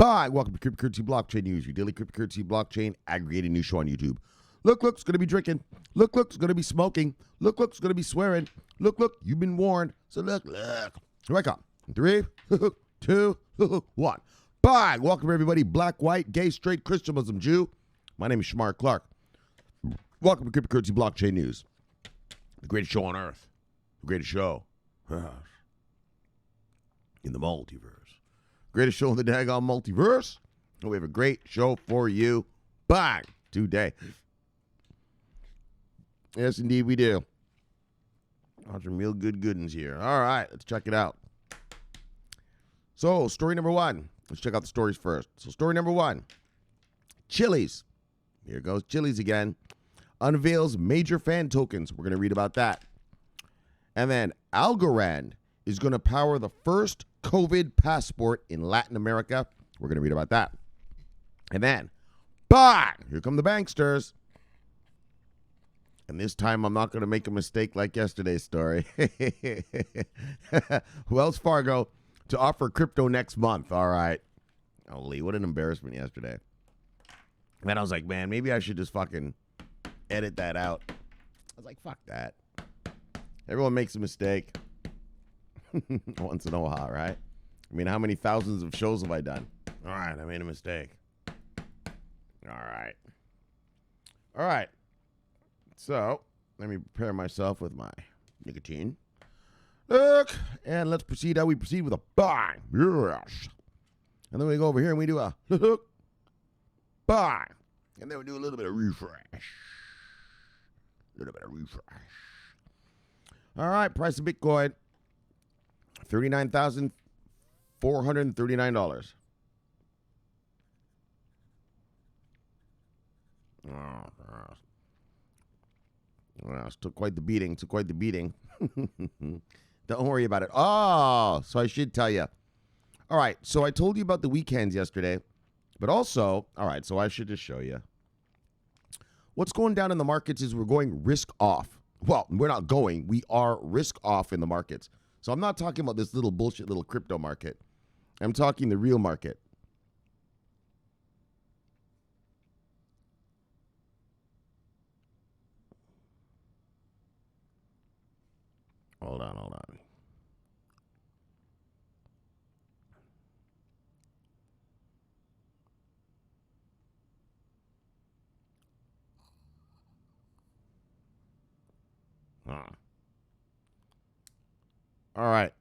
Bye. Welcome to Cryptocurrency Blockchain News, your daily cryptocurrency blockchain aggregated news show on YouTube. Look, it's going to be drinking. Look, it's going to be smoking. Look, it's going to be swearing. Look, you've been warned. So look. Here I come. 3, 2, 1. Bye. Welcome, everybody. Black, white, gay, straight, Christian, Muslim, Jew. My name is Shomari Clarke. Welcome to Cryptocurrency Blockchain News. The greatest show on earth. The greatest show in the multiverse. Greatest show in the daggone multiverse. And we have a great show for you. Bye. Today. Yes, indeed, we do. Some real good goodings here. All right, let's check it out. So, story number 1. Let's check out the stories first. So, story number 1. Chiliz. Here goes Chiliz again. Unveils major fan tokens. We're going to read about that. And then Algorand is going to power the first COVID passport in Latin America. We're going to read about that. And then, bang! Here come the banksters. And this time, I'm not going to make a mistake like yesterday's story. Wells Fargo to offer crypto next month. All right. Holy, what an embarrassment yesterday. And I was like, man, maybe I should just fucking edit that out. I was like, fuck that. Everyone makes a mistake. Once in a while, right? I mean, how many thousands of shows have I done? All right, I made a mistake. All right. So, let me prepare myself with my nicotine. Look, and let's proceed how we proceed with a bang. Yes. And then we go over here and we do a bang. And then we do a little bit of refresh. All right, price of Bitcoin, $39,439. Well, it's took quite the beating. Don't worry about it. Oh, so I should tell you. All right, so I told you about the weekends yesterday, but also, all right, so I should just show you. What's going down in the markets is we're going risk off. Well, we're not going. We are risk off in the markets. So I'm not talking about this little bullshit little crypto market. I'm talking the real market. Hold on. All right.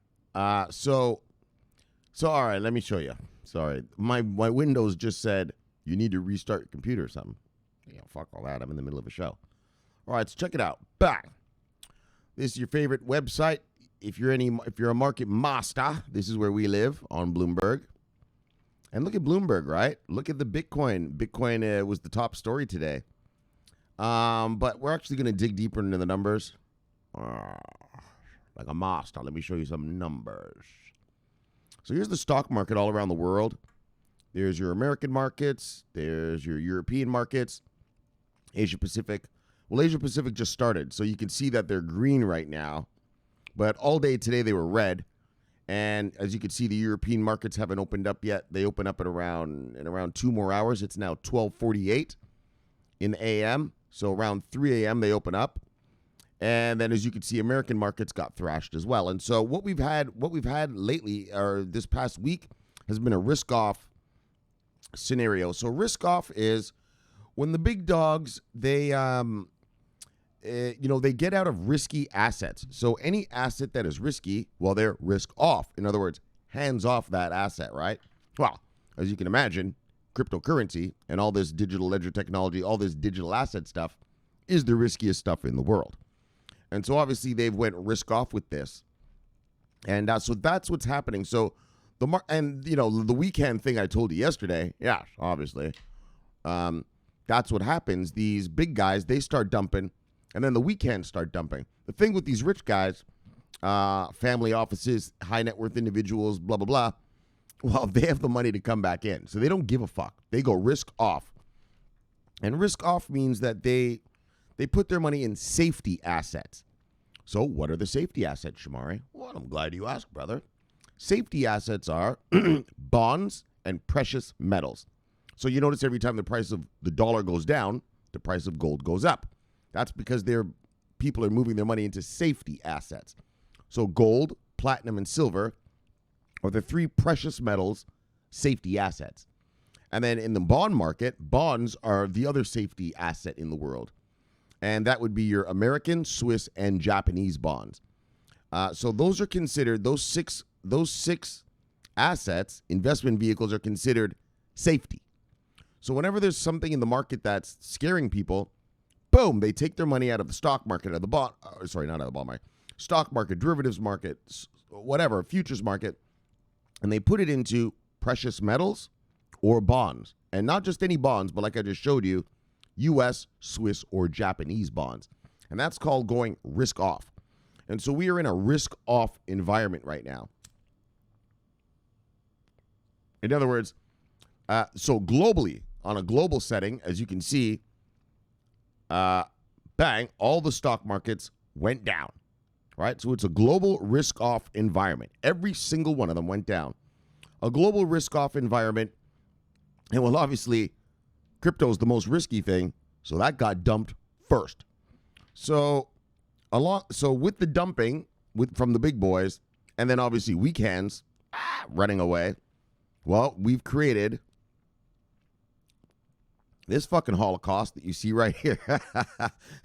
So all right, let me show you. Sorry. My Windows just said you need to restart your computer or something. Yeah, fuck all that. I'm in the middle of a show. All right, so check it out. Bang. This is your favorite website. If you're a market master, this is where we live on Bloomberg. And look at Bloomberg, right? Look at the Bitcoin. Bitcoin was the top story today. But we're actually going to dig deeper into the numbers. Like a master. Let me show you some numbers. So here's the stock market all around the world. There's your American markets. There's your European markets. Asia Pacific. Well, Asia Pacific just started, so you can see that they're green right now. But all day today they were red. And as you can see, the European markets haven't opened up yet. They open up in around 2 more hours. It's now 12:48 in the a.m. So around 3 a.m. they open up. And then as you can see, American markets got thrashed as well. And so what we've had lately, or this past week, has been a risk-off scenario. So risk-off is when the big dogs, they get out of risky assets. So any asset that is risky, well, they're risk off. In other words, hands off that asset, right? Well, as you can imagine, cryptocurrency and all this digital ledger technology, all this digital asset stuff is the riskiest stuff in the world. And so obviously they've went risk off with this. And so that's what's happening. So the weekend thing I told you yesterday, yeah, obviously, that's what happens. These big guys, they start dumping. And then the weekends start dumping. The thing with these rich guys, family offices, high net worth individuals, blah, blah, blah, well, they have the money to come back in. So they don't give a fuck. They go risk off. And risk off means that they put their money in safety assets. So what are the safety assets, Shomari? Well, I'm glad you asked, brother. Safety assets are bonds and precious metals. So you notice every time the price of the dollar goes down, the price of gold goes up. That's because people are moving their money into safety assets. So gold, platinum, and silver are the three precious metals safety assets. And then in the bond market, bonds are the other safety asset in the world. And that would be your American, Swiss, and Japanese bonds. So those are considered, those six assets, investment vehicles, are considered safety. So whenever there's something in the market that's scaring people, boom, they take their money out of the stock market, not out of the bond market, stock market, derivatives market, whatever, futures market, and they put it into precious metals or bonds. And not just any bonds, but like I just showed you, U.S., Swiss, or Japanese bonds. And that's called going risk off. And so we are in a risk off environment right now. In other words, so globally, on a global setting, as you can see, bang, all the stock markets went down, right? So it's a global risk-off environment. Every single one of them went down. A global risk-off environment, and well, obviously, crypto is the most risky thing, so that got dumped first. So with the dumping from the big boys, and then obviously weak hands running away, well, we've created this fucking Holocaust that you see right here.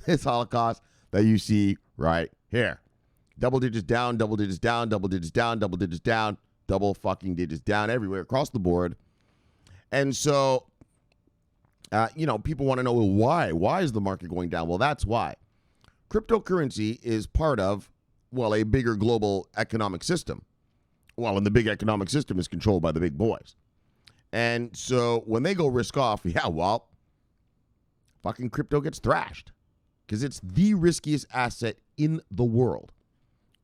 This Holocaust that you see right here. Double digits down, double digits down, double digits down, double digits down, double fucking digits down everywhere across the board. And so, people want to know, well, why? Why is the market going down? Well, that's why. Cryptocurrency is part of, well, a bigger global economic system. Well, and the big economic system is controlled by the big boys. And so when they go risk off, fucking crypto gets thrashed because it's the riskiest asset in the world.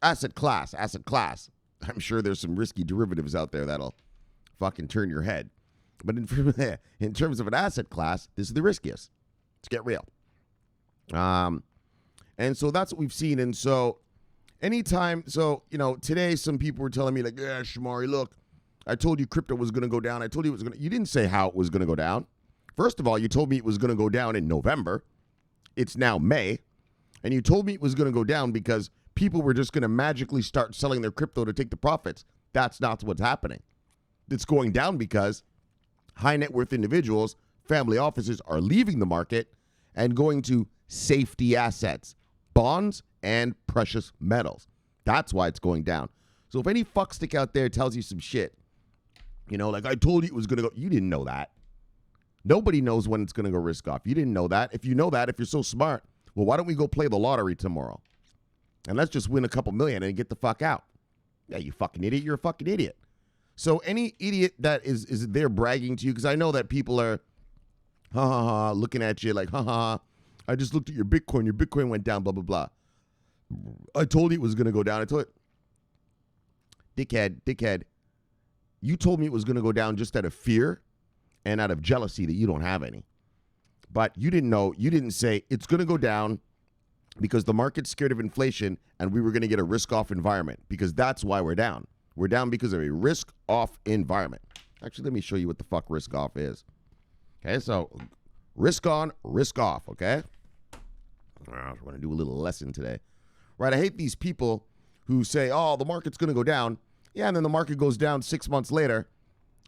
Asset class. I'm sure there's some risky derivatives out there that'll fucking turn your head. But in terms of an asset class, this is the riskiest. Let's get real. And so that's what we've seen. And so today some people were telling me like, yeah, Shomari, look, I told you crypto was going to go down. I told you it was going to. You didn't say how it was going to go down. First of all, you told me it was going to go down in November. It's now May. And you told me it was going to go down because people were just going to magically start selling their crypto to take the profits. That's not what's happening. It's going down because high net worth individuals, family offices are leaving the market and going to safety assets, bonds, and precious metals. That's why it's going down. So if any fuckstick out there tells you some shit, like I told you it was going to go, you didn't know that. Nobody knows when it's going to go risk off. You didn't know that. If you know that, if you're so smart, well, why don't we go play the lottery tomorrow? And let's just win a couple million and get the fuck out. Yeah, you fucking idiot. You're a fucking idiot. So any idiot that is there bragging to you, because I know that people are looking at you like, I just looked at your Bitcoin. Your Bitcoin went down, blah, blah, blah. I told you it was going to go down. I told it. Dickhead. You told me it was going to go down just out of fear and out of jealousy that you don't have any. But you didn't know. You didn't say it's going to go down because the market's scared of inflation and we were going to get a risk-off environment, because that's why we're down. We're down because of a risk-off environment. Actually, let me show you what the fuck risk-off is. Okay, so risk on, risk off, okay? I want to do a little lesson today. Right, I hate these people who say, oh, the market's going to go down. Yeah, and then the market goes down 6 months later.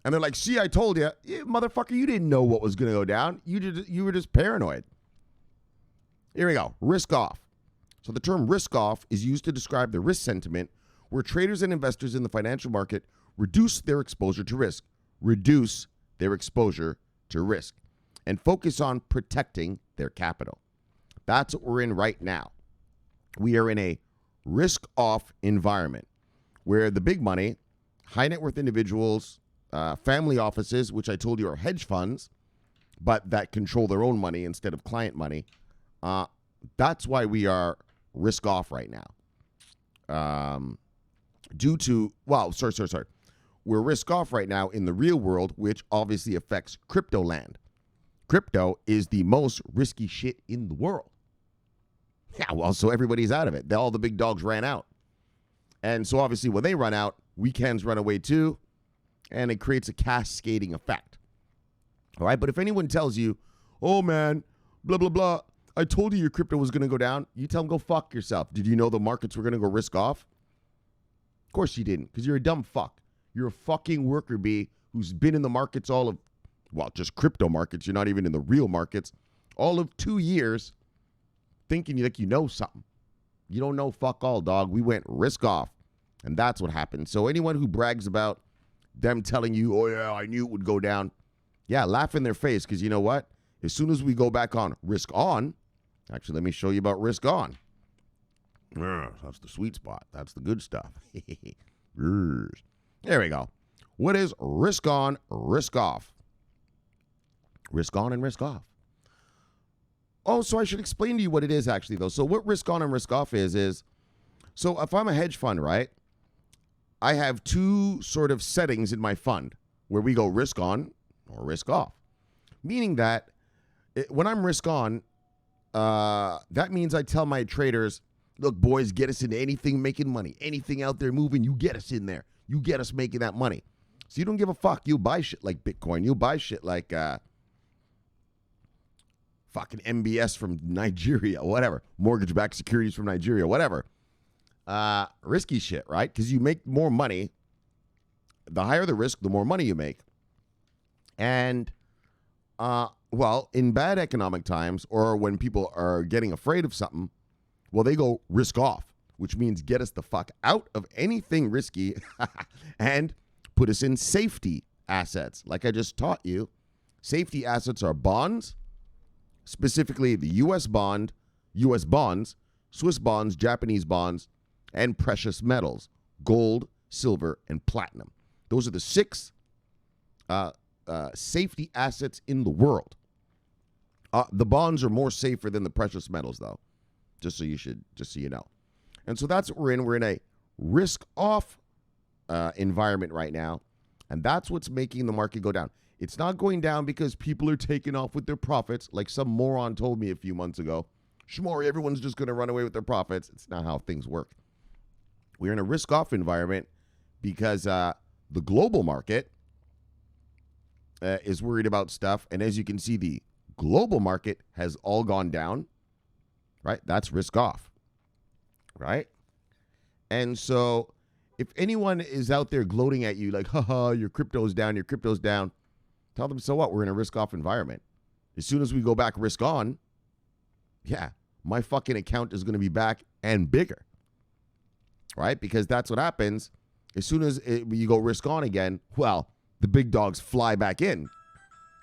And they're like, see, I told you. Yeah, motherfucker, you didn't know what was going to go down. You were just paranoid. Here we go, risk off. So the term risk off is used to describe the risk sentiment where traders and investors in the financial market reduce their exposure to risk, and focus on protecting their capital. That's what we're in right now. We are in a risk-off environment where the big money, high net worth individuals, family offices, which I told you are hedge funds, but that control their own money instead of client money, that's why we are risk-off right now. We're risk-off right now in the real world, which obviously affects crypto land. Crypto is the most risky shit in the world. Yeah, well, so everybody's out of it. All the big dogs ran out. And so obviously when they run out, weekends run away too. and it creates a cascading effect. All right, but if anyone tells you, oh man, blah, blah, blah, I told you your crypto was going to go down, you tell them go fuck yourself. Did you know the markets were going to go risk off? Of course you didn't, because you're a dumb fuck. You're a fucking worker bee who's been in the markets just crypto markets. You're not even in the real markets. All of 2 years thinking like you know something. You don't know fuck all, dog. We went risk off, and that's what happened. So anyone who brags about them telling you, oh yeah, I knew it would go down, yeah, laugh in their face, because you know what? As soon as we go back on risk on, actually, let me show you about risk on. That's the sweet spot. That's the good stuff. There we go. What is risk on, risk off? Risk on and risk off. Oh, so I should explain to you what it is actually, though. So what risk on and risk off is, so if I'm a hedge fund, right, I have two sort of settings in my fund where we go risk on or risk off. Meaning that when I'm risk on, that means I tell my traders, look, boys, get us into anything making money. Anything out there moving, you get us in there. You get us making that money. So you don't give a fuck. You'll buy shit like Bitcoin. You'll buy shit like fucking MBS from Nigeria, whatever. Mortgage-backed securities from Nigeria, whatever. Risky shit, right? Because you make more money. The higher the risk, the more money you make. And, well, in bad economic times or when people are getting afraid of something, well, they go risk off, which means get us the fuck out of anything risky and put us in safety assets. Like I just taught you, safety assets are bonds, specifically the U.S. bonds, Swiss bonds, Japanese bonds, and precious metals, gold, silver, and platinum. Those are the 6 safety assets in the world. The bonds are more safer than the precious metals, though, just so you know. And so that's what we're in. We're in a risk-off environment right now, and that's what's making the market go down. It's not going down because people are taking off with their profits, like some moron told me a few months ago. Shomari, everyone's just going to run away with their profits. It's not how things work. We're in a risk-off environment because the global market is worried about stuff, and as you can see, the global market has all gone down, right? That's risk-off, right? And so if anyone is out there gloating at you like, haha, your crypto's down, tell them, so what? We're in a risk-off environment. As soon as we go back risk on, yeah, my fucking account is going to be back and bigger, right? Because that's what happens. As soon as you go risk on again, well, the big dogs fly back in,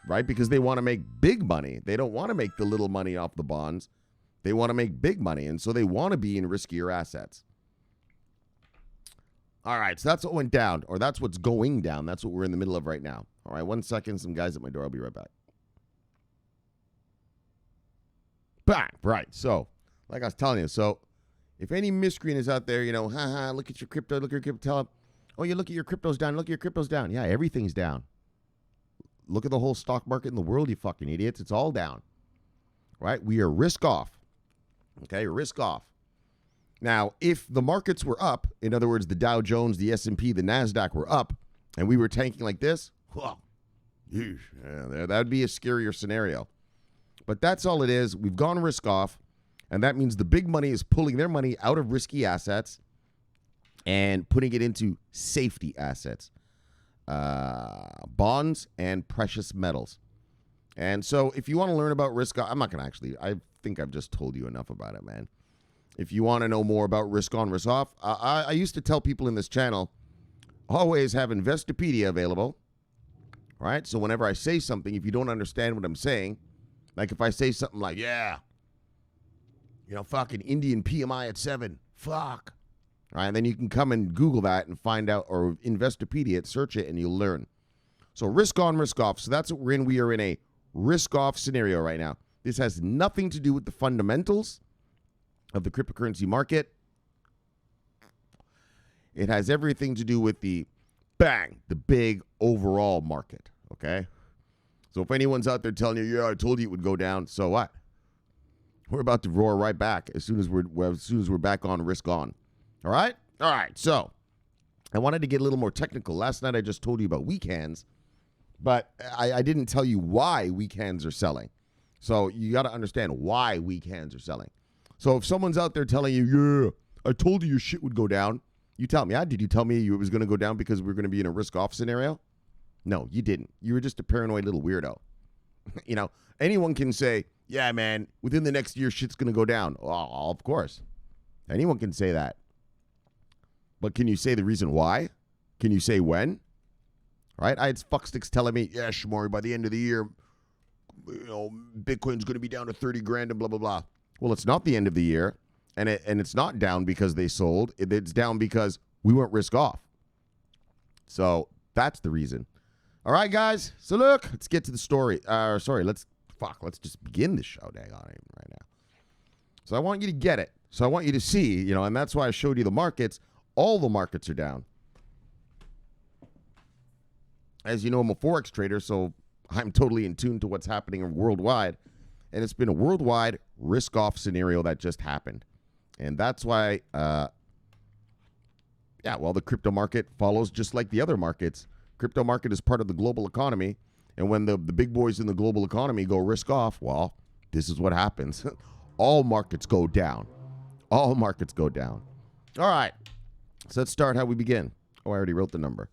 right? Because they want to make big money. They don't want to make the little money off the bonds. They want to make big money, and so they want to be in riskier assets. All right, so that's what went down, or that's what's going down. That's what we're in the middle of right now. All right, 1 second. Some guys at my door. I'll be right back. Bang! Right, so like I was telling you, so if any miscreant is out there, haha, look at your crypto, tell them, oh, you look at your crypto's down, Yeah, everything's down. Look at the whole stock market in the world, you fucking idiots. It's all down, right? We are risk off, okay, risk off. Now, if the markets were up, in other words, the Dow Jones, the S&P, the NASDAQ were up, and we were tanking like this, well, that would be a scarier scenario. But that's all it is. We've gone risk off, and that means the big money is pulling their money out of risky assets and putting it into safety assets, bonds and precious metals. And so if you want to learn about risk, I'm not going to actually, I think I've just told you enough about it, man. If you want to know more about risk on, risk off, I used to tell people in this channel, always have Investopedia available, right? So whenever I say something, if you don't understand what I'm saying, like if I say something like, yeah, fucking Indian PMI at 7, fuck, right? And then you can come and Google that and find out, or Investopedia it, search it, and you'll learn. So risk on, risk off. So that's what we're in. We are in a risk off scenario right now. This has nothing to do with the fundamentals of the cryptocurrency market. It has everything to do with the big overall market, okay? So if anyone's out there telling you, yeah, I told you it would go down, so what? We're about to roar right back as soon as we're back on risk on. All right? All right, so I wanted to get a little more technical. Last night I just told you about weak hands, but I didn't tell you why weak hands are selling. So you got to understand why weak hands are selling. So if someone's out there telling you, yeah, I told you your shit would go down, you tell me, did you tell me it was going to go down because we're going to be in a risk-off scenario? No, you didn't. You were just a paranoid little weirdo. Anyone can say, yeah, man, within the next year, shit's going to go down. Well, of course. Anyone can say that. But can you say the reason why? Can you say when? Right? I had fucksticks telling me, yeah, Shomari, by the end of the year, Bitcoin's going to be down to 30 grand and blah, blah, blah. Well, it's not the end of the year, and it's not down because they sold. It's down because we weren't risk off. So that's the reason. All right, guys. So look, let's get to the story. Let's just begin the show, dang on it right now. So I want you to get it. So I want you to see, and that's why I showed you the markets. All the markets are down. As you know, I'm a Forex trader, so I'm totally in tune to what's happening worldwide. And it's been a worldwide risk-off scenario that just happened. And that's why, the crypto market follows just like the other markets. Crypto market is part of the global economy. And when the big boys in the global economy go risk-off, well, this is what happens. All markets go down. All markets go down. All right. So let's start how we begin. Oh, I already wrote the number.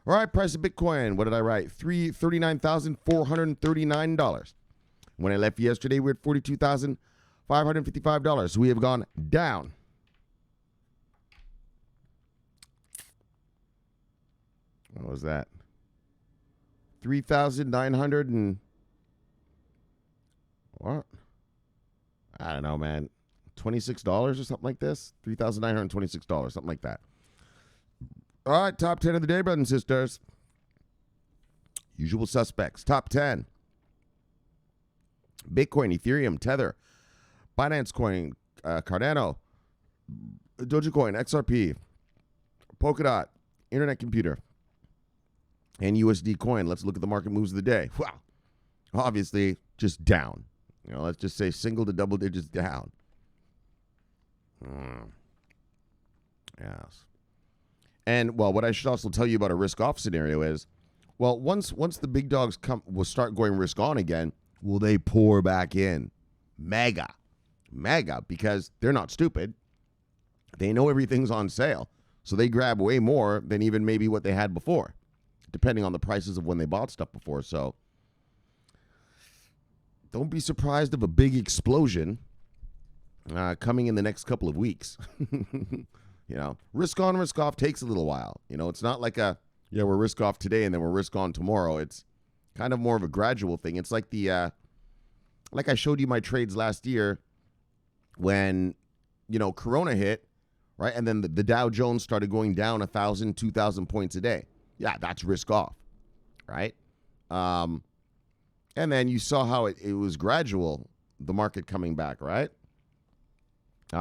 All right, price of Bitcoin. What did I write? $39,439. When I left yesterday, we were at $42,555. So we have gone down. What was that? 3,900 and what? I don't know, man. $26 or something like this? $3,926, something like that. All right, top 10 of the day, brothers and sisters. Usual suspects. Top 10. Bitcoin, Ethereum, Tether, Binance Coin, Cardano, Dogecoin, XRP, Polkadot, Internet Computer, and USD Coin. Let's look at the market moves of the day. Wow. Obviously, just down. Let's just say single to double digits down. Yes. And, what I should also tell you about a risk-off scenario is, once the big dogs will start going risk-on again, will they pour back in? Mega, because they're not stupid. They know everything's on sale. So they grab way more than even maybe what they had before, depending on the prices of when they bought stuff before. So don't be surprised of a big explosion coming in the next couple of weeks. Risk on, risk off takes a little while. It's not like we're risk off today and then we're risk on tomorrow. It's kind of more of a gradual thing. It's like like I showed you my trades last year when, Corona hit, right? And then the Dow Jones started going down 1,000, 2,000 points a day. Yeah, that's risk off, right? And then you saw how it was gradual, the market coming back, right?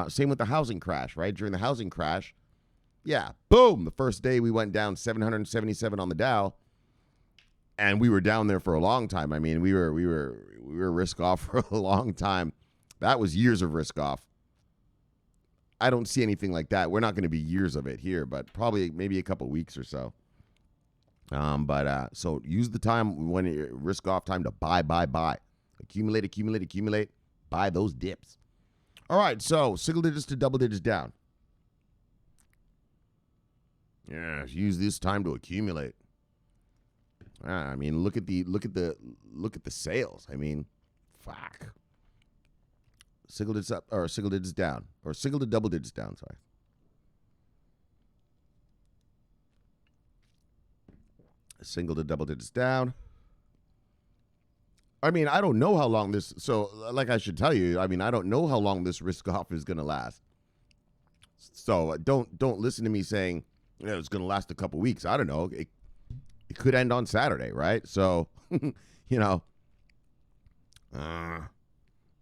Same with the housing crash, right? During the housing crash, boom, the first day we went down 777 on the Dow, and we were down there for a long time. I mean, we were risk off for a long time. That was years of risk off. I don't see anything like that. We're not going to be years of it here, but probably maybe a couple weeks or so. So use the time when you risk off time to buy. Accumulate, buy those dips. All right, so single digits to double digits down. Yeah, use this time to accumulate. I mean, look at the sales. I mean, fuck. Single digits up or single digits down or single to double digits down. Sorry. Single to double digits down. I mean, I don't know how long this. So, like I should tell you, I mean, I don't know how long this risk off is going to last. So don't listen to me saying it's going to last a couple weeks. I don't know. It could end on Saturday, right? So,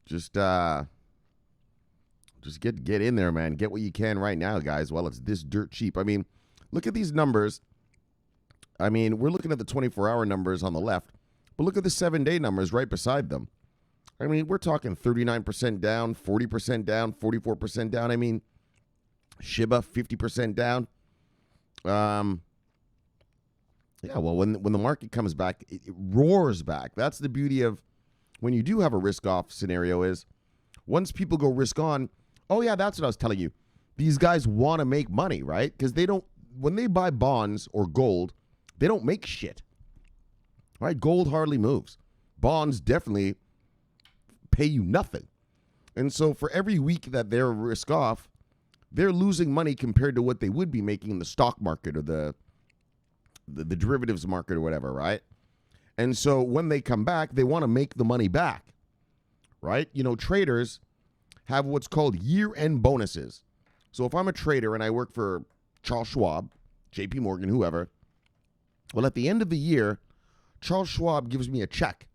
just get in there, man. Get what you can right now, guys, while it's this dirt cheap. I mean, look at these numbers. I mean, we're looking at the 24-hour numbers on the left, but look at the 7-day numbers right beside them. I mean, we're talking 39% down, 40% down, 44% down. I mean, Shiba, 50% down. Yeah, well, when the market comes back, it roars back. That's the beauty of when you do have a risk-off scenario is once people go risk-on, oh, yeah, that's what I was telling you. These guys want to make money, right? Because they don't, when they buy bonds or gold, they don't make shit, right? Gold hardly moves. Bonds definitely pay you nothing. And so for every week that they're risk-off, they're losing money compared to what they would be making in the stock market or the derivatives market or whatever, right? And so when they come back, they want to make the money back, right? You know, traders have what's called year-end bonuses. So if I'm a trader and I work for Charles Schwab, JP Morgan, whoever, well, at the end of the year, Charles Schwab gives me a check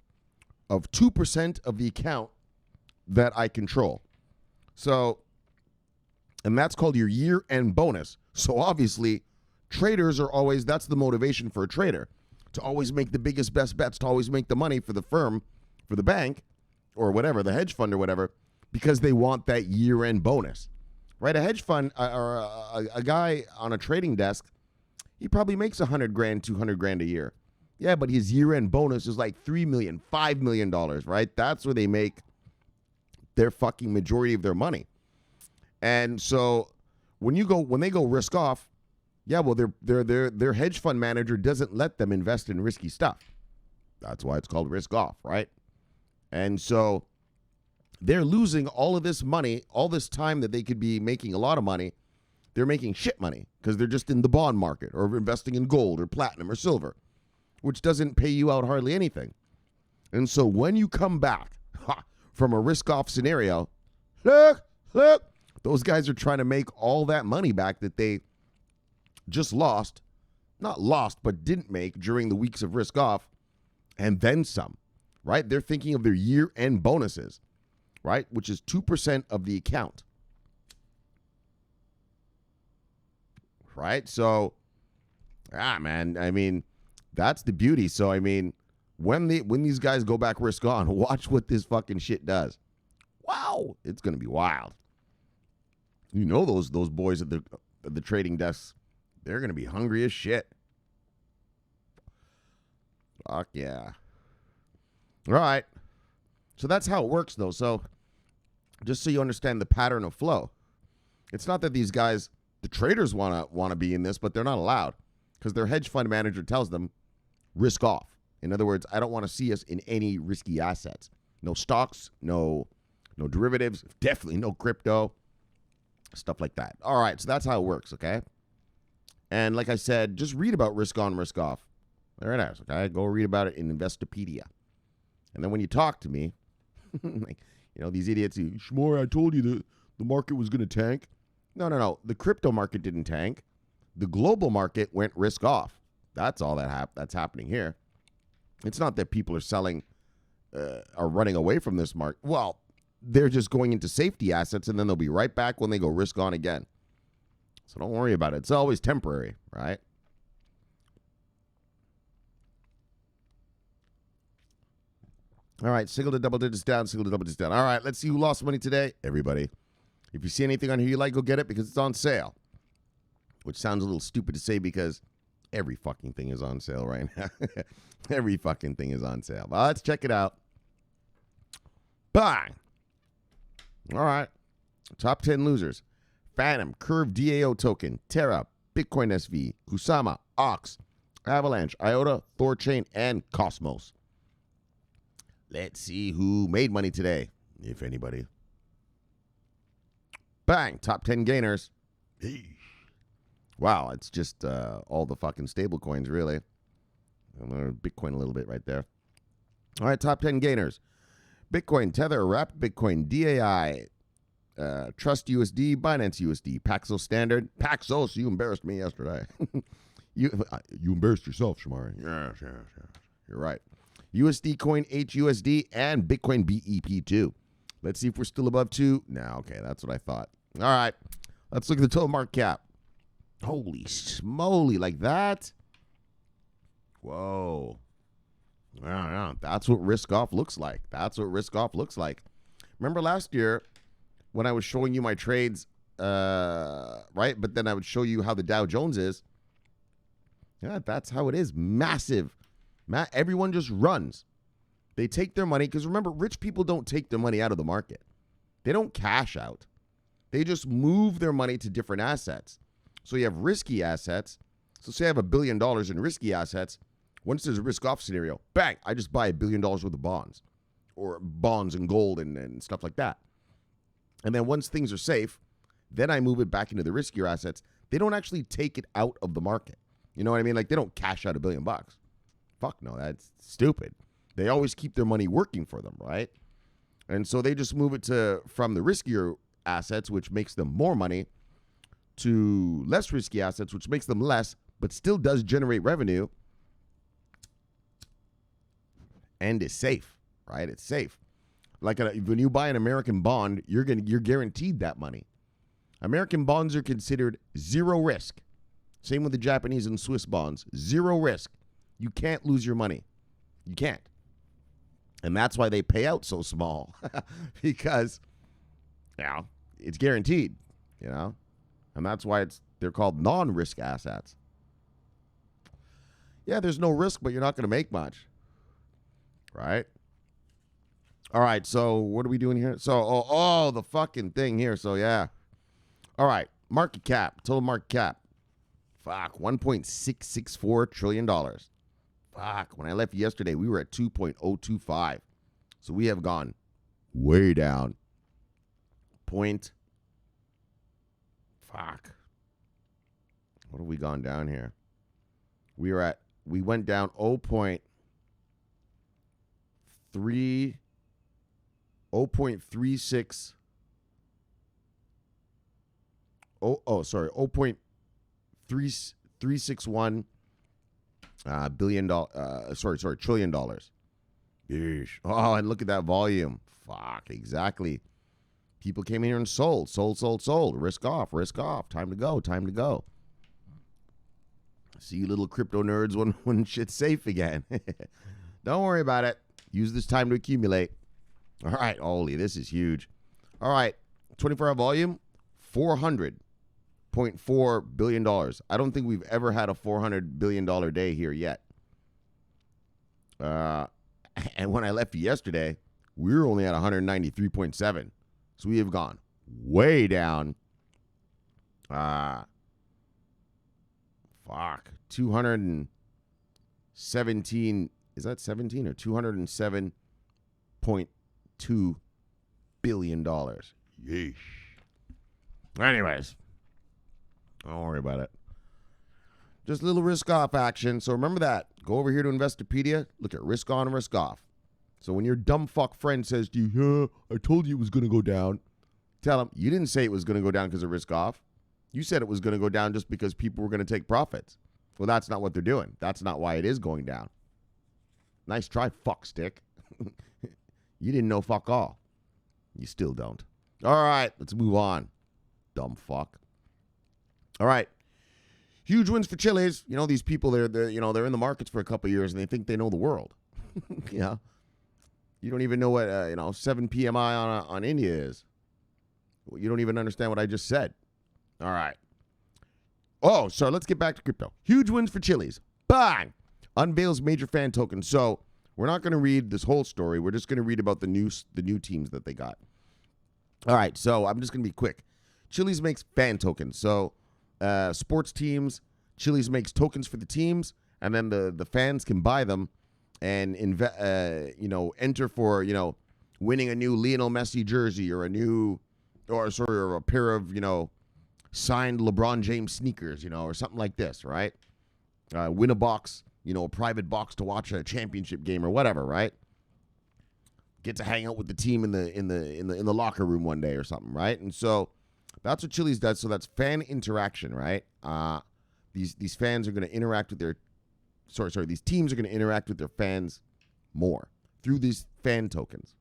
of 2% of the account that I control. So, and that's called your year-end bonus. So obviously, traders are always, that's the motivation for a trader, to always make the biggest, best bets, to always make the money for the firm, for the bank, or whatever, the hedge fund or whatever, because they want that year-end bonus, right? A hedge fund or a guy on a trading desk, he probably makes $100,000, $200,000 a year. Yeah, but his year-end bonus is like $3 million, $5 million, right? That's where they make their fucking majority of their money. And so when they go risk off, yeah, well, their hedge fund manager doesn't let them invest in risky stuff. That's why it's called risk off, right? And so they're losing all of this money, all this time that they could be making a lot of money. They're making shit money because they're just in the bond market or investing in gold or platinum or silver, which doesn't pay you out hardly anything. And so when you come back from a risk-off scenario, look, those guys are trying to make all that money back that they just lost, not lost, but didn't make during the weeks of risk-off, and then some, right? They're thinking of their year-end bonuses, right, which is 2% of the account, right? So, man, I mean, that's the beauty. So, I mean, when these guys go back risk on, watch what this fucking shit does. Wow, it's going to be wild. You know those boys at the trading desks, they're going to be hungry as shit. Fuck yeah. All right. So that's how it works, though. So just so you understand the pattern of flow, it's not that these guys, the traders want to be in this, but they're not allowed because their hedge fund manager tells them risk off. In other words, I don't want to see us in any risky assets. No stocks, no derivatives, definitely no crypto, stuff like that. All right, so that's how it works, okay? And like I said, just read about risk on, risk off. There it is, okay? Go read about it in Investopedia. And then when you talk to me, like, these idiots, Shomari, I told you the market was going to tank. No. The crypto market didn't tank. The global market went risk off. That's all that's happening here. It's not that people are selling, are running away from this market. Well, they're just going into safety assets, and then they'll be right back when they go risk on again. So don't worry about it. It's always temporary, right? All right, single to double digits down, single to double digits down. All right, let's see who lost money today. Everybody. If you see anything on here you like, go get it because it's on sale. Which sounds a little stupid to say because every fucking thing is on sale right now. Every fucking thing is on sale. Well, let's check it out. Bang! All right. Top 10 losers. Phantom, Curve DAO token, Terra, Bitcoin SV, Kusama, Ox, Avalanche, IOTA, Thorchain, and Cosmos. Let's see who made money today, if anybody. Bang! Top 10 gainers. Wow, it's just all the fucking stable coins, really. Bitcoin a little bit right there. All right, top 10 gainers. Bitcoin, Tether, Rapid Bitcoin, DAI, Trust USD, Binance USD, Paxos Standard. Paxos, you embarrassed me yesterday. You embarrassed yourself, Shomari. Yes. You're right. USD Coin, HUSD, and Bitcoin BEP2. Let's see if we're still above 2. No, okay, that's what I thought. All right, let's look at the total market cap. Holy smoly, like that? Whoa. Yeah, that's what risk off looks like. Remember last year when I was showing you my trades, right? But then I would show you how the Dow Jones is. Yeah, that's how it is. Massive. Everyone just runs. They take their money, because remember, rich people don't take their money out of the market. They don't cash out. They just move their money to different assets. So you have risky assets. So say I have $1 billion in risky assets. Once there's a risk-off scenario, bang, I just buy $1 billion worth of bonds, or bonds and gold and stuff like that. And then once things are safe, then I move it back into the riskier assets. They don't actually take it out of the market. You know what I mean? Like, they don't cash out $1 billion. Fuck no, that's stupid. They always keep their money working for them, right? And so they just move it from the riskier assets, which makes them more money, to less risky assets, which makes them less, but still does generate revenue, and is safe, right? It's safe. Like when you buy an American bond, you're guaranteed that money. American bonds are considered zero risk. Same with the Japanese and Swiss bonds. Zero risk. You can't lose your money. You can't. And that's why they pay out so small. Because, it's guaranteed, And that's why they're called non-risk assets. Yeah, there's no risk, but you're not going to make much. Right? All right, so what are we doing here? So, the fucking thing here. So, yeah. All right, market cap, total market cap. Fuck, $1.664 trillion. Fuck, when I left yesterday, we were at 2.025. So we have gone way down. Fuck. What have we gone down here? We went down 0.36. $0.361 trillion dollars. Yeesh. Oh, and look at that volume. Fuck, exactly. People came in here and sold. Risk off. Time to go. See you little crypto nerds when shit's safe again. Don't worry about it. Use this time to accumulate. All right, holy, this is huge. All right, 24-hour volume, $400.4 billion. I don't think we've ever had a $400 billion day here yet. And when I left yesterday, we were only at 193.7. So we have gone way down. 217. Is that 17 or $207.2 billion? Yeesh. Anyways, don't worry about it. Just a little risk off action. So remember that. Go over here to Investopedia. Look at risk on and risk off. So when your dumb fuck friend says to you, I told you it was going to go down, tell him you didn't say it was going to go down because of risk off. You said it was going to go down just because people were going to take profits. Well, that's not what they're doing. That's not why it is going down. Nice try, fuck stick. You didn't know fuck all. You still don't. All right, let's move on. Dumb fuck. All right. Huge wins for Chiliz. You know, these people, they're in the markets for a couple of years and they think they know the world. Yeah. You don't even know what, 7 PMI on India is. You don't even understand what I just said. All right. Oh, so let's get back to crypto. Huge wins for Chiliz. Bang! Unveils major fan token. So we're not going to read this whole story. We're just going to read about the new teams that they got. All right, so I'm just going to be quick. Chiliz makes fan tokens. So sports teams, Chiliz makes tokens for the teams, and then the fans can buy them and enter for winning a new Lionel Messi jersey or a pair of signed LeBron James sneakers, or something like this, right? Win a box, a private box to watch a championship game or whatever, right? Get to hang out with the team in the locker room one day or something, right? And so that's what Chiliz does. So that's fan interaction, right? These fans are going to interact with these teams are going to interact with their fans more through these fan tokens.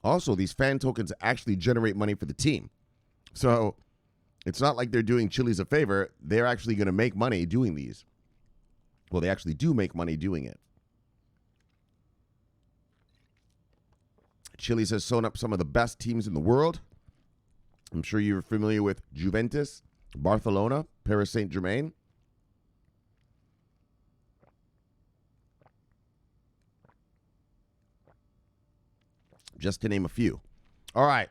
Also, these fan tokens actually generate money for the team. So it's not like they're doing Chiliz a favor. They're actually going to make money doing these. Well, they actually do make money doing it. Chiliz has sewn up some of the best teams in the world. I'm sure you're familiar with Juventus, Barcelona, Paris Saint-Germain. Just to name a few. All right.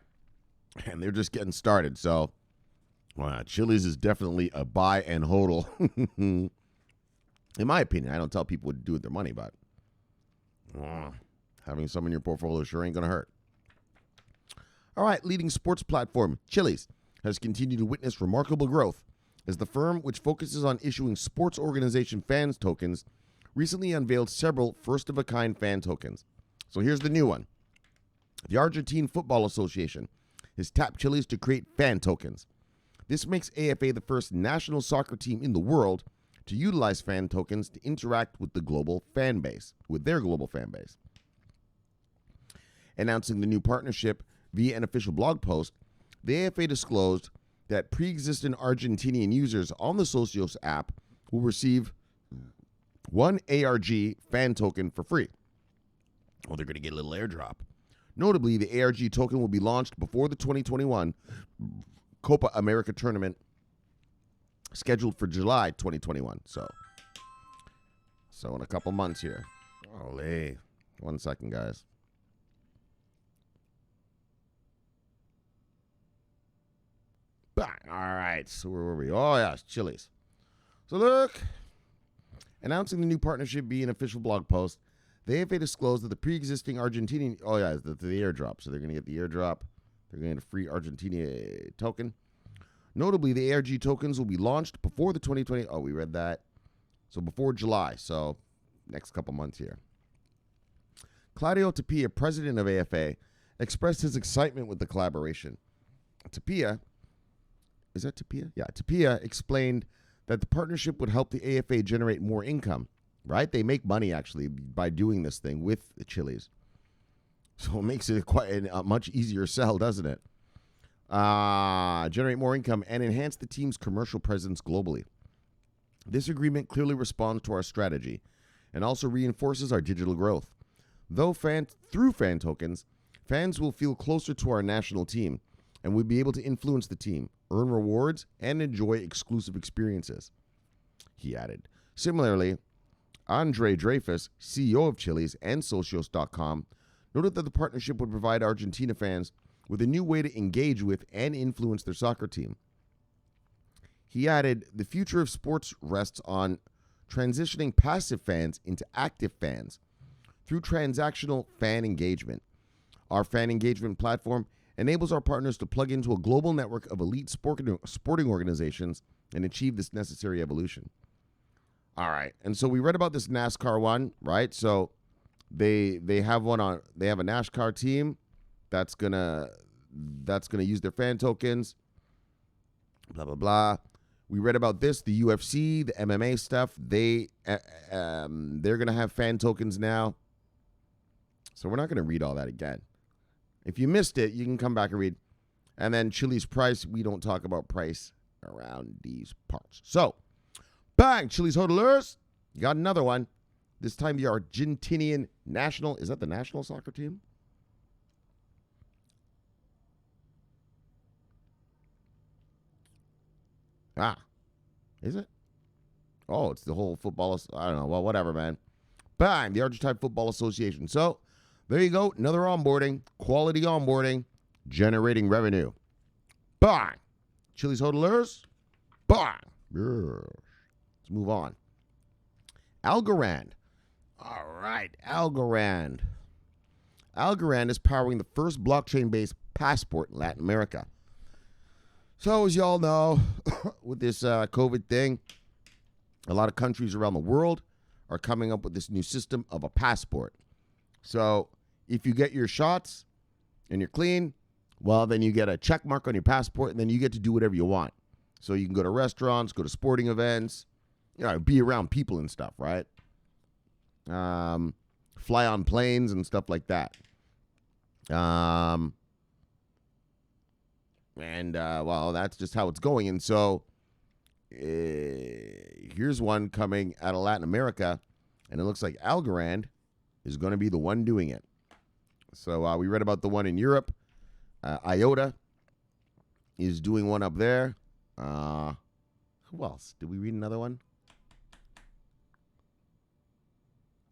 And they're just getting started. So, Chiliz is definitely a buy and hodl. In my opinion, I don't tell people what to do with their money, but having some in your portfolio sure ain't going to hurt. All right. Leading sports platform, Chiliz, has continued to witness remarkable growth as the firm, which focuses on issuing sports organization fans tokens, recently unveiled several first-of-a-kind fan tokens. So here's the new one. The Argentine Football Association has tapped Chiliz to create fan tokens. This makes AFA the first national soccer team in the world to utilize fan tokens to interact with the global fan base, with their global fan base. Announcing the new partnership via an official blog post, the AFA disclosed that pre-existing Argentinian users on the Socios app will receive one ARG fan token for free. Well, they're going to get a little airdrop. Notably, the ARG token will be launched before the 2021 Copa America tournament scheduled for July 2021. So in a couple months here. Olé. 1 second, guys. All right, so where were we? Oh, yeah, it's Chiliz. So look, announcing the new partnership via an official blog post, the AFA disclosed that the pre-existing Argentinian, the airdrop. So they're going to get the airdrop. They're going to get a free Argentina token. Notably, the ARG tokens will be launched before the 2020. Oh, we read that. So before July. So next couple months here. Claudio Tapia, president of AFA, expressed his excitement with the collaboration. Tapia, is that Tapia? Yeah, Tapia explained that the partnership would help the AFA generate more income. Right? They make money, actually, by doing this thing with the Chiliz. So it makes it quite a much easier sell, doesn't it? Generate more income and enhance the team's commercial presence globally. This agreement clearly responds to our strategy and also reinforces our digital growth. Through fan tokens, fans will feel closer to our national team and will be able to influence the team, earn rewards, and enjoy exclusive experiences, he added. Similarly, Andre Dreyfus, CEO of Chiliz and Socios.com, noted that the partnership would provide Argentina fans with a new way to engage with and influence their soccer team. He added, the future of sports rests on transitioning passive fans into active fans through transactional fan engagement. Our fan engagement platform enables our partners to plug into a global network of elite sporting organizations and achieve this necessary evolution. All right, and so we read about this NASCAR one, right? So they have a NASCAR team that's gonna use their fan tokens. Blah blah blah. We read about this, the UFC, the MMA stuff. They're gonna have fan tokens now. So we're not gonna read all that again. If you missed it, you can come back and read. And then Chiliz price. We don't talk about price around these parts. So. Bang, Chiliz hodlers. You got another one. This time the Argentinian national. Is that the national soccer team? Is it? Oh, it's the whole football. I don't know. Well, whatever, man. Bang, the Argentine Football Association. So there you go. Another onboarding. Quality onboarding. Generating revenue. Bang. Chiliz hodlers. Bang. Yeah. Move on. Algorand. All right, Algorand. Algorand is powering the first blockchain-based passport in Latin America. So, as you all know, with this COVID thing, a lot of countries around the world are coming up with this new system of a passport. So, if you get your shots and you're clean, well, then you get a check mark on your passport, and then you get to do whatever you want. So, you can go to restaurants, go to sporting events, be around people and stuff, right? Fly on planes and stuff like that. Well, that's just how it's going. And so here's one coming out of Latin America, and it looks like Algorand is going to be the one doing it. So we read about the one in Europe. IOTA is doing one up there. Who else? Did we read another one?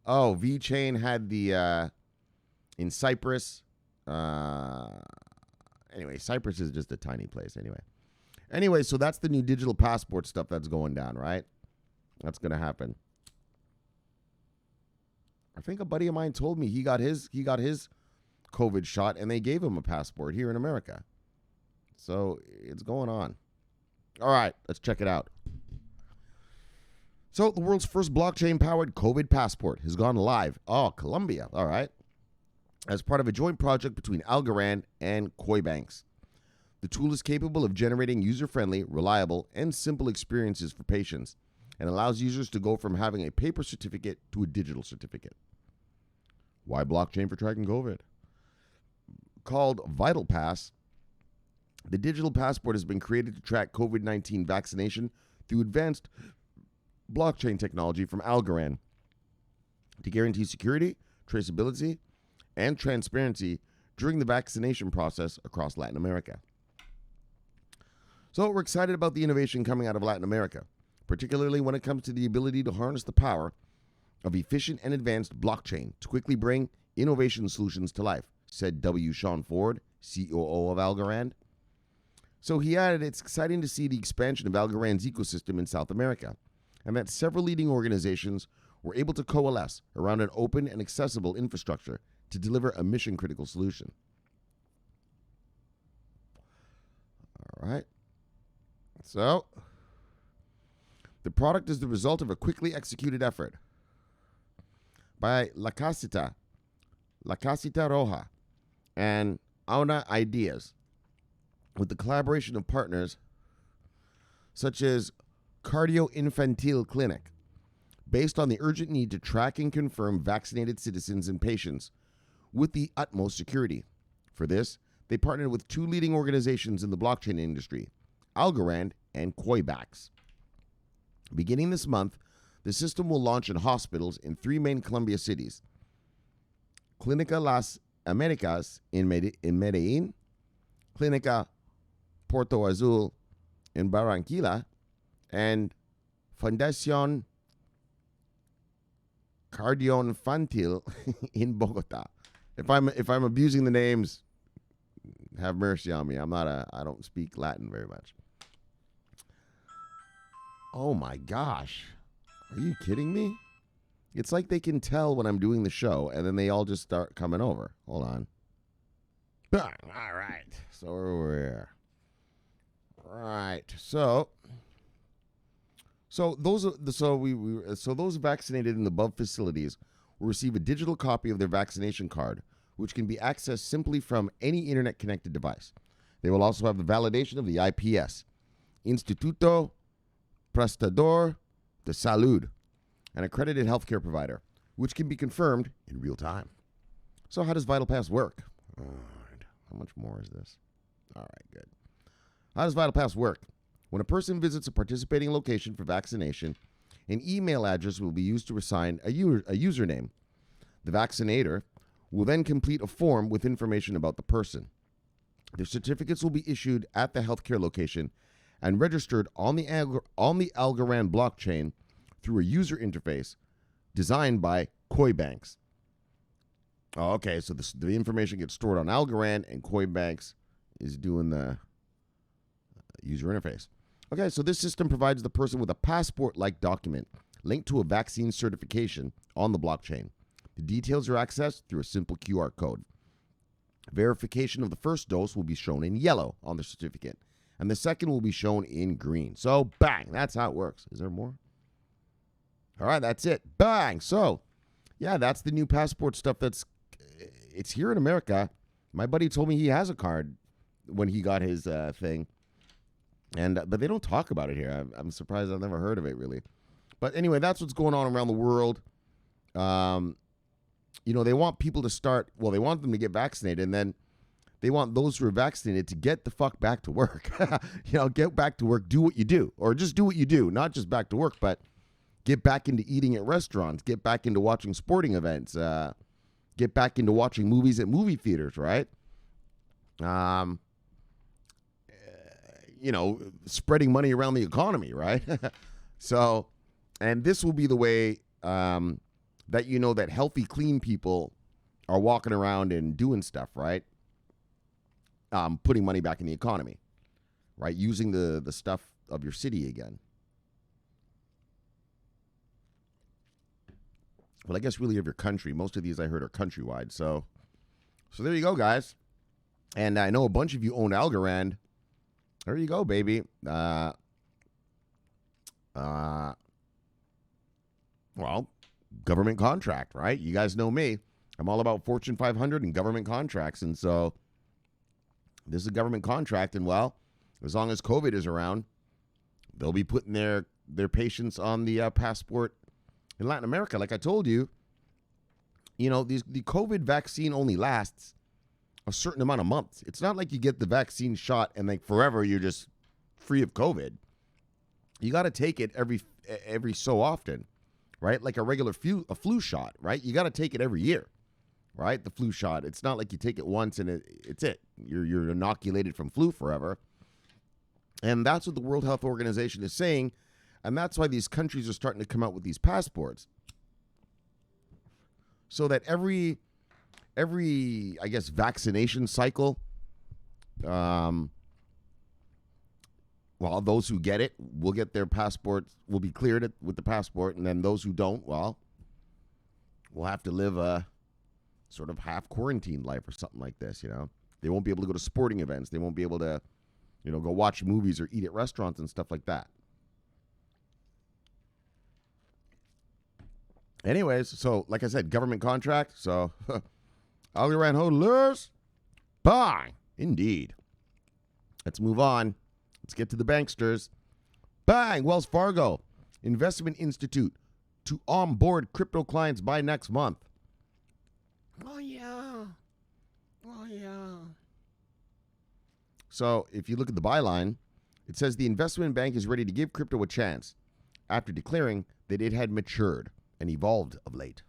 Oh, VeChain had the in Cyprus. Anyway, Cyprus is just a tiny place Anyway, so that's the new digital passport stuff that's going down, right? That's going to happen. I think a buddy of mine told me he got his COVID shot and they gave him a passport here in America. So it's going on. All right, let's check it out. So the world's first blockchain-powered COVID passport has gone live. Oh, Colombia. All right. As part of a joint project between Algorand and Koi Banks. The tool is capable of generating user-friendly, reliable, and simple experiences for patients and allows users to go from having a paper certificate to a digital certificate. Why blockchain for tracking COVID? Called Vital Pass, the digital passport has been created to track COVID-19 vaccination through advanced blockchain technology from Algorand to guarantee security, traceability, and transparency during the vaccination process across Latin America. So we're excited about the innovation coming out of Latin America, particularly when it comes to the ability to harness the power of efficient and advanced blockchain to quickly bring innovation solutions to life, said W. Sean Ford, COO of Algorand. So he added, it's exciting to see the expansion of Algorand's ecosystem in South America, and that several leading organizations were able to coalesce around an open and accessible infrastructure to deliver a mission-critical solution. All right. So, the product is the result of a quickly executed effort by La Casita Roja, and Auna Ideas, with the collaboration of partners such as Cardio Infantil Clinic, based on the urgent need to track and confirm vaccinated citizens and patients with the utmost security. For this, they partnered with two leading organizations in the blockchain industry, Algorand and Koi Banks. Beginning this month, the system will launch in hospitals in three main Colombia cities: Clínica Las Américas in Medellín, Clínica Puerto Azul in Barranquilla, and Fundación Cardio Infantil in Bogota. If I'm abusing the names, have mercy on me. I don't speak Latin very much. Oh my gosh. Are you kidding me? It's like they can tell when I'm doing the show and then they all just start coming over. Hold on. All right. So we're right. So those vaccinated in the above facilities will receive a digital copy of their vaccination card, which can be accessed simply from any internet-connected device. They will also have the validation of the IPS, Instituto Prestador de Salud, an accredited healthcare provider, which can be confirmed in real time. So how does Vital Pass work? All right. How much more is this? All right, good. How does Vital Pass work? When a person visits a participating location for vaccination, an email address will be used to assign a username. The vaccinator will then complete a form with information about the person. Their certificates will be issued at the healthcare location and registered on the Algorand blockchain through a user interface designed by Koi Banks. Oh, okay, so the information gets stored on Algorand, and Koi Banks is doing the user interface. Okay, so this system provides the person with a passport-like document linked to a vaccine certification on the blockchain. The details are accessed through a simple QR code. Verification of the first dose will be shown in yellow on the certificate, and the second will be shown in green. So, bang, that's how it works. Is there more? All right, that's it. Bang. So, yeah, that's the new passport stuff. It's here in America. My buddy told me he has a card when he got his thing, but they don't talk about it here. I'm surprised I've never heard of it, really. But anyway, that's what's going on around the world. They want people to they want them to get vaccinated, and then they want those who are vaccinated to get the fuck back to work. Get back to work, do what you do, or just do what you do, not just back to work, but get back into eating at restaurants, get back into watching sporting events, get back into watching movies at movie theaters, right? spreading money around the economy, right? So, and this will be the way that that healthy, clean people are walking around and doing stuff, right? Putting money back in the economy, right? Using the stuff of your city again. Well, I guess really of your country. Most of these I heard are countrywide. So there you go, guys. And I know a bunch of you own Algorand. There you go, baby. Well, government contract, right? You guys know me. I'm all about Fortune 500 and government contracts. And so this is a government contract. And, well, as long as COVID is around, they'll be putting their patients on the passport in Latin America. Like I told you, the COVID vaccine only lasts a certain amount of months. It's not like you get the vaccine shot and like forever you're just free of COVID. You got to take it every so often, right? Like a regular flu shot, right? You got to take it every year, right? The flu shot. It's not like you take it once and it's it. You're inoculated from flu forever. And that's what the World Health Organization is saying. And that's why these countries are starting to come out with these passports. So that every I guess, vaccination cycle, those who get it will get their passports, will be cleared with the passport. And then those who don't, well, will have to live a sort of half quarantine life or something like this, They won't be able to go to sporting events. They won't be able to, go watch movies or eat at restaurants and stuff like that. Anyways, so like I said, government contract. So Algorand holders, bye. Indeed. Let's move on. Let's get to the banksters. Bang! Wells Fargo Investment Institute to onboard crypto clients by next month. Oh, yeah. So if you look at the byline, it says the investment bank is ready to give crypto a chance after declaring that it had matured and evolved of late.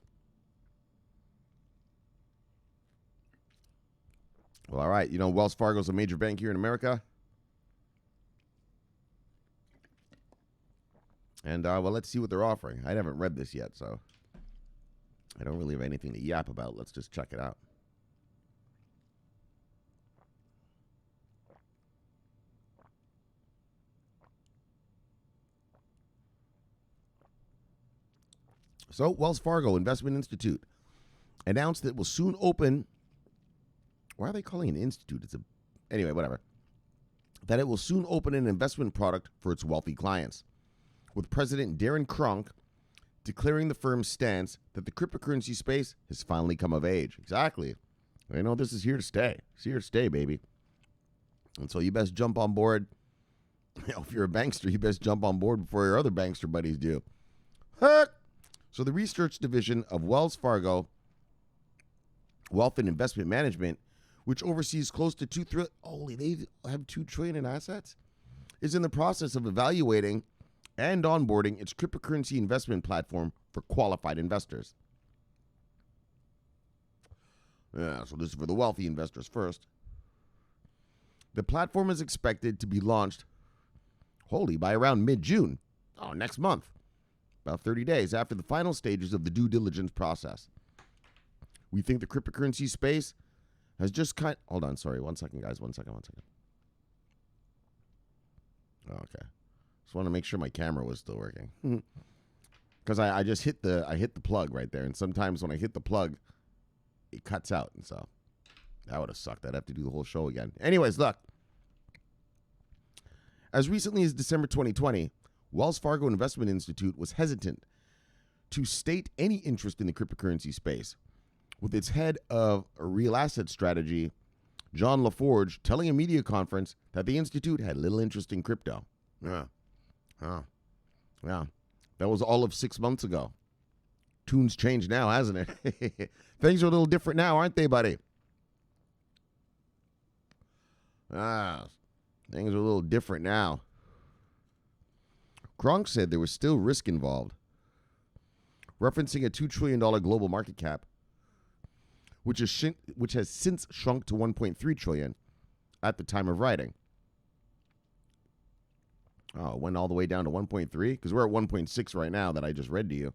Well, all right. Wells Fargo is a major bank here in America. And, let's see what they're offering. I haven't read this yet, so I don't really have anything to yap about. Let's just check it out. So, Wells Fargo Investment Institute announced that it will soon open. Why are they calling it an institute? Anyway, whatever. That it will soon open an investment product for its wealthy clients, with President Darren Cronk declaring the firm's stance that the cryptocurrency space has finally come of age. Exactly. This is here to stay. It's here to stay, baby. And so you best jump on board. If you're a bankster, you best jump on board before your other bankster buddies do. Heck. So the research division of Wells Fargo Wealth and Investment Management, which oversees close to they have $2 trillion in assets, is in the process of evaluating and onboarding its cryptocurrency investment platform for qualified investors. Yeah, so this is for the wealthy investors first. The platform is expected to be launched by around mid-June. Next month. About 30 days after the final stages of the due diligence process. We think the cryptocurrency space has just hold on, sorry. One second, guys. One second. Okay. Just want to make sure my camera was still working. Because I just hit the plug right there. And sometimes when I hit the plug, it cuts out. And so that would have sucked. I'd have to do the whole show again. Anyways, look. As recently as December 2020, Wells Fargo Investment Institute was hesitant to state any interest in the cryptocurrency space, with its head of a real asset strategy, John LaForge, telling a media conference that the institute had little interest in crypto. Yeah. That was all of 6 months ago. Tune's changed now, hasn't it? Things are a little different now, aren't they, buddy? Things are a little different now. Cronk said there was still risk involved, referencing a $2 trillion global market cap, which has since shrunk to $1.3 trillion at the time of writing. Oh, it went all the way down to 1.3? Because we're at 1.6 right now that I just read to you.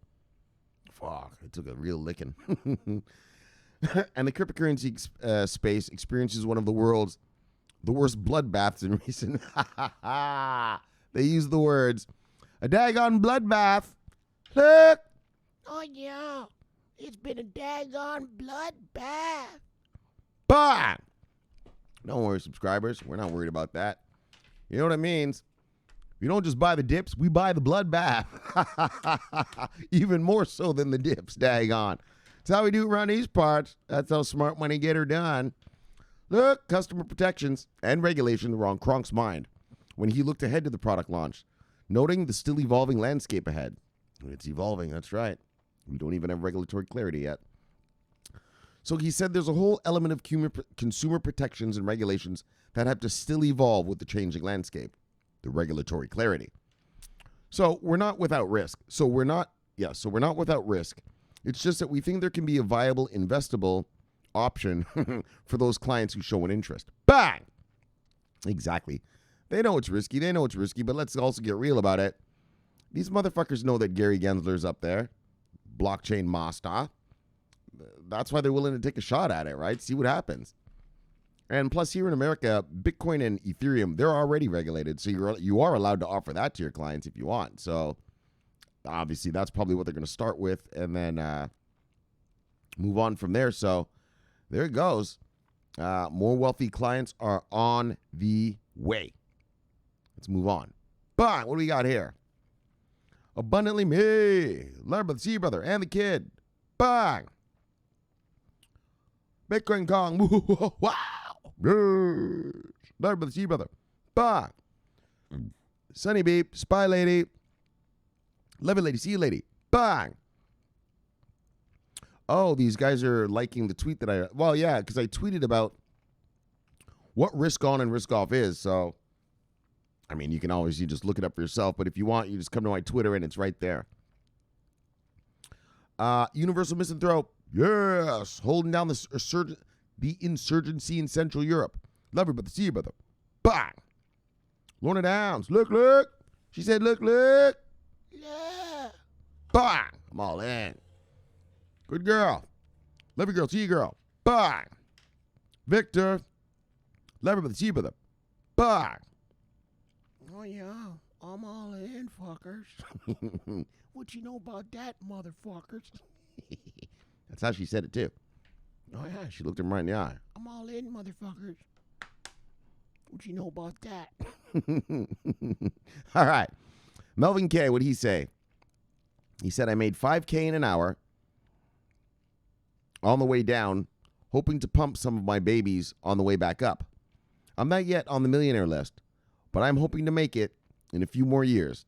Fuck, it took a real licking. And the cryptocurrency space experiences one of the worst bloodbaths in recent... They use the words, a daggone bloodbath. Look. Oh, yeah. It's been a daggone bloodbath. Bah! Don't worry, subscribers. We're not worried about that. You know what it means? We don't just buy the dips, we buy the bloodbath. Even more so than the dips, daggone. That's how we do it around these parts. That's how smart money get her done. Look, customer protections and regulation were on Kronk's mind when he looked ahead to the product launch, noting the still evolving landscape ahead. It's evolving, that's right. We don't even have regulatory clarity yet. So he said there's a whole element of consumer protections and regulations that have to still evolve with the changing landscape, the regulatory clarity. So we're not without risk. So we're not without risk. It's just that we think there can be a viable, investable option for those clients who show an interest. Bang! Exactly. They know it's risky, but let's also get real about it. These motherfuckers know that Gary Gensler's up there, blockchain master. That's why they're willing to take a shot at it, right? See what happens. And plus, here in America, Bitcoin and Ethereum, they're already regulated, so you are allowed to offer that to your clients if you want. So obviously, that's probably what they're going to start with, and then move on from there. So there it goes. More wealthy clients are on the way. Let's move on. Bang! What do we got here? Abundantly me, learn by the Sea Brother and the Kid. Bang! Bitcoin Kong. Wow! Learn by the Sea Brother. Bang! Sunny Beep, Spy Lady, Levy Lady, Sea Lady. Bang! Oh, these guys are liking the tweet that because I tweeted about what risk on and risk off is. So, I mean, you can you just look it up for yourself, but if you want, you just come to my Twitter and it's right there. Universal Misanthrope, yes, holding down the insurgency in Central Europe. Love her, but the sea brother. Bang! Lorna Downs, look. She said, look. Yeah. Bang! I'm all in. Good girl. Love your girl, see you girl. Bang! Victor, love her, but the sea brother. Bang! Oh, yeah, I'm all in, fuckers. What you know about that, motherfuckers? That's how she said it, too. Oh, yeah, she looked him right in the eye. I'm all in, motherfuckers. What you know about that? All right. Melvin K., what'd he say? He said, I made $5K in an hour on the way down, hoping to pump some of my babies on the way back up. I'm not yet on the millionaire list, but I'm hoping to make it in a few more years.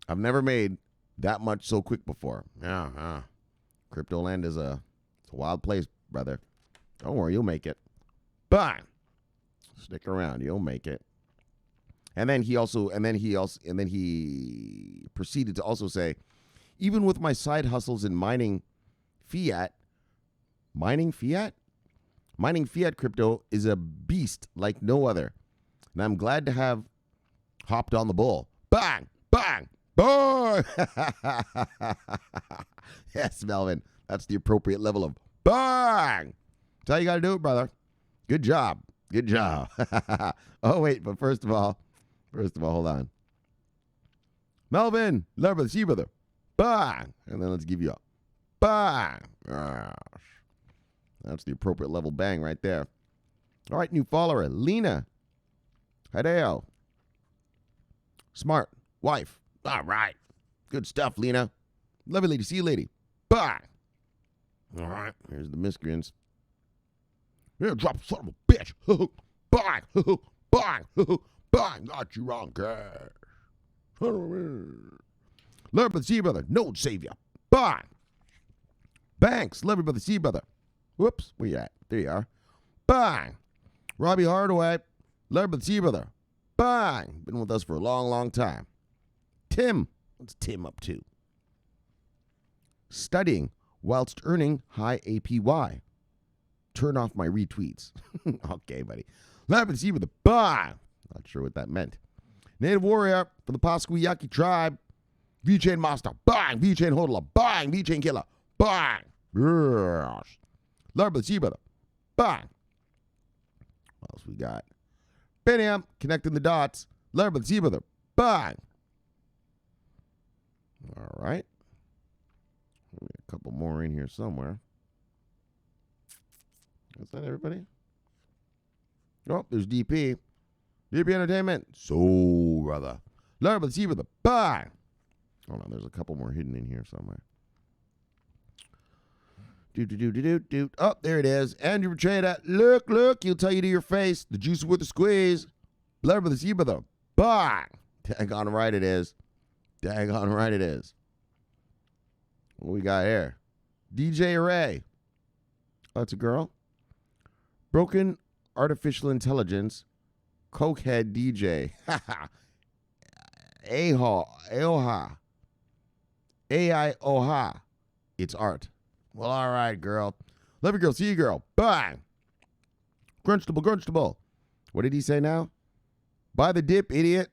I've never made that much so quick before. Yeah, Crypto land is it's a wild place, brother. Don't worry, you'll make it. Bang! Stick around, you'll make it. And then he proceeded to also say, even with my side hustles in mining fiat crypto is a beast like no other. And I'm glad to have hopped on the bull. Bang! Bang! Bang! Yes, Melvin. That's the appropriate level of bang! That's how you got to do it, brother. Good job. Oh, wait, but first of all, hold on. Melvin, love the sea brother. Bang! And then let's give you a bang. That's the appropriate level bang right there. All right, new follower, Lena. Hideo. Smart. Wife. All right. Good stuff, Lena. Lovely lady. See you, lady. Bang. All right. Here's the miscreants. Yeah, drop son of a bitch. Bang. Bang. Bang. Got you wrong, cash. Learn by the sea brother. No savior. Bang. Banks. Love you by the sea brother. Whoops. Where you at? There you are. Bang. Robbie Hardaway. Love by the sea brother. Bang. Been with us for a long, long time. Tim. What's Tim up to? Studying whilst earning high APY. Turn off my retweets. Okay, buddy. Love by the sea brother. Bang. Not sure what that meant. Native warrior for the Pasquiyaki tribe. V-Chain master. Bang. V-Chain hodler. Bang. V-Chain killer. Bang. Yes. Larba Zebra. Bang. What else we got? Bam. Connecting the dots. Larba Zebra. Bang. All right. A couple more in here somewhere. Is that everybody? Oh, there's DP. DP Entertainment. So, brother. Larba Zebra. Bang. Hold on, there's a couple more hidden in here somewhere. Oh, there it is. Andrew Petreda. Look, he'll tell you to your face. The juice is worth a squeeze. Blur with the zebra, though. Bang! Dang on right it is. Dang on right it is. What we got here? DJ Ray. Oh, that's a girl. Broken artificial intelligence. Cokehead DJ. Aoha. AI Oha. It's art. Well, all right, girl. Love you, girl. See you, girl. Bang. Grunchable. What did he say now? Buy the dip, idiot.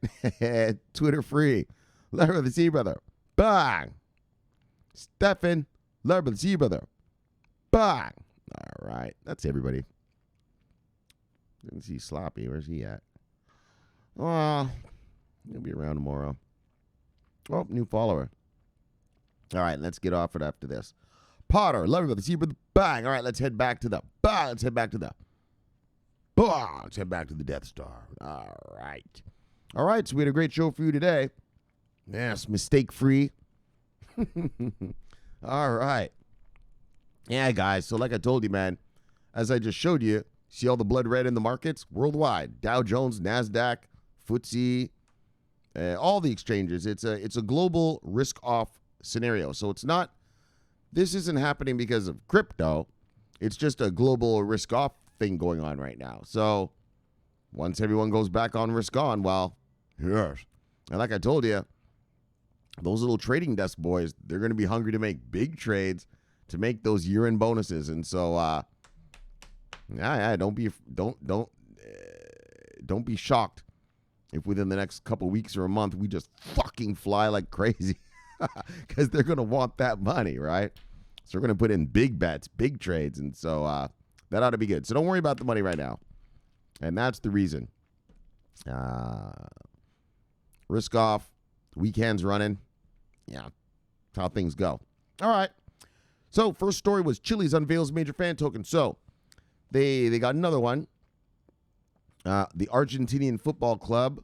Twitter free. Love her, the sea brother. Bang. Stefan. Love her, the sea brother. Bang. All right. That's everybody. Didn't see Sloppy. Where's he at? Oh, he'll be around tomorrow. Oh, new follower. All right, let's get off it after this. Potter, love you, the zebra, bang. All right, let's head back to the bang. Let's head back to the bang. Let's head back to the Death Star. All right. All right, so we had a great show for you today. Yes, mistake-free. All right. Yeah, guys, so like I told you, man, as I just showed you, see all the blood red in the markets worldwide. Dow Jones, NASDAQ, FTSE, all the exchanges. It's a global risk-off scenario. So this isn't happening because of crypto. It's just a global risk-off thing going on right now. So once everyone goes back on risk-on, well, yes. And like I told you, those little trading desk boys, they're going to be hungry to make big trades to make those year-end bonuses. And so, don't be shocked if within the next couple weeks or a month we just fucking fly like crazy. Because they're going to want that money, right? So they're going to put in big bets, big trades. And so that ought to be good. So don't worry about the money right now. And that's the reason. Risk off. Weekend's running. Yeah. That's how things go. All right. So first story was Chiliz unveils major fan token. So they got another one. The Argentinian football club.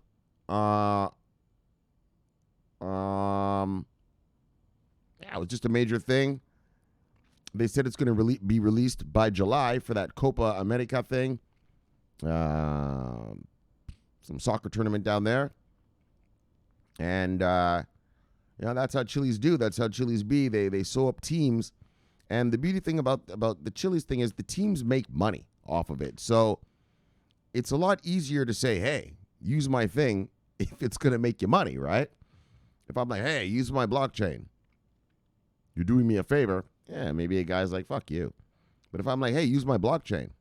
Yeah, it was just a major thing. They said it's going to be released by July for that Copa America thing. Some soccer tournament down there. And, that's how Chiliz do. That's how Chiliz be. They sew up teams. And the beauty thing about the Chiliz thing is the teams make money off of it. So it's a lot easier to say, hey, use my thing if it's going to make you money, right? If I'm like, hey, use my blockchain. You're doing me a favor. Yeah, maybe a guy's like, fuck you. But if I'm like, hey, use my blockchain.